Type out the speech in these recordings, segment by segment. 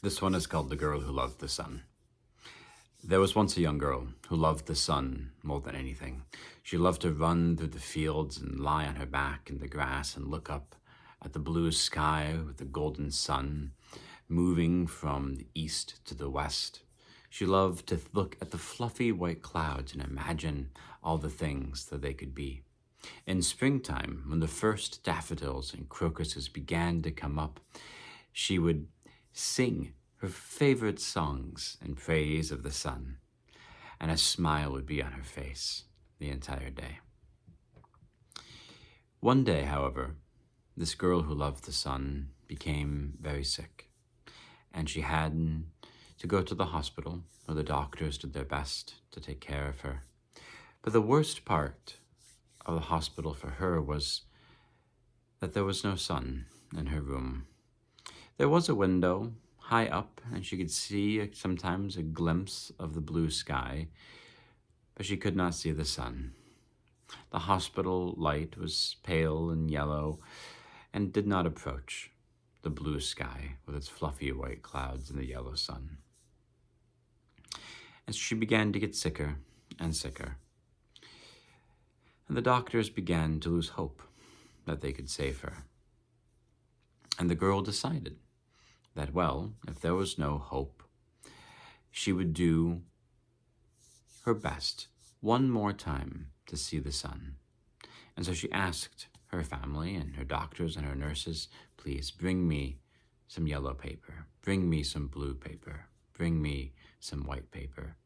This one is called The Girl Who Loved the Sun. There was once a young girl who loved the sun more than anything. She loved to run through the fields and lie on her back in the grass and look up at the blue sky with the golden sun moving from the east to the west. She loved to look at the fluffy white clouds and imagine all the things that they could be. In springtime, when the first daffodils and crocuses began to come up, she would sing her favorite songs in praise of the sun, and a smile would be on her face the entire day. One day, however, this girl who loved the sun became very sick, and she had to go to the hospital where the doctors did their best to take care of her. But the worst part of the hospital for her was that there was no sun in her room. There was a window high up, and she could see sometimes a glimpse of the blue sky, but she could not see the sun. The hospital light was pale and yellow and did not approach the blue sky with its fluffy white clouds and the yellow sun. And she began to get sicker and sicker, and the doctors began to lose hope that they could save her. And the girl decided that, well, if there was no hope, she would do her best one more time to see the sun. And so she asked her family and her doctors and her nurses, please bring me some yellow paper, bring me some blue paper, bring me some white paper.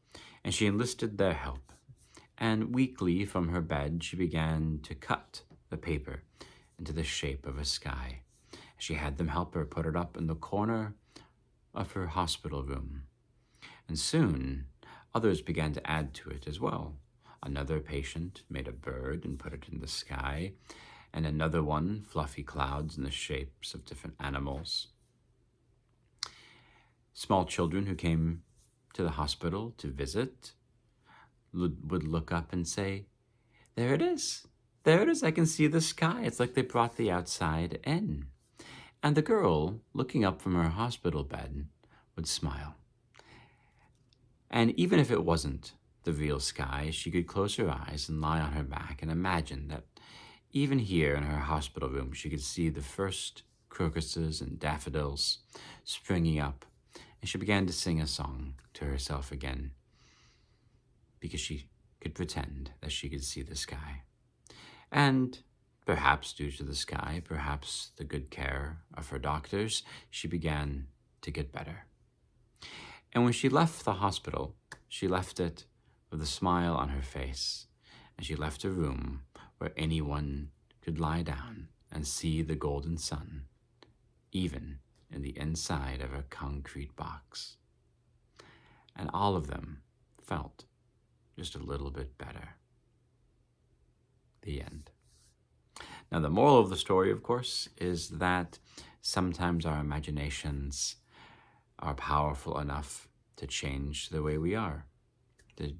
And she enlisted their help. And weakly from her bed, she began to cut the paper into the shape of a sky. She had them help her put it up in the corner of her hospital room. And soon, others began to add to it as well. Another patient made a bird and put it in the sky, and another one, fluffy clouds in the shapes of different animals. Small children who came to the hospital to visit would look up and say, there it is, I can see the sky. It's like they brought the outside in. And the girl, looking up from her hospital bed, would smile. And even if it wasn't the real sky, she could close her eyes and lie on her back and imagine that even here in her hospital room, she could see the first crocuses and daffodils springing up. And she began to sing a song to herself again, because she could pretend that she could see the sky. And perhaps due to the sky, perhaps the good care of her doctors, she began to get better. And when she left the hospital, she left it with a smile on her face, and she left a room where anyone could lie down and see the golden sun, even in the inside of a concrete box. And all of them felt just a little bit better. The end. Now, the moral of the story, of course, is that sometimes our imaginations are powerful enough to change the way we are, to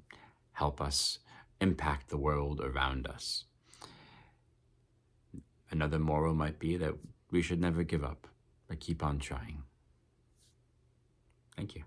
help us impact the world around us. Another moral might be that we should never give up, but keep on trying. Thank you.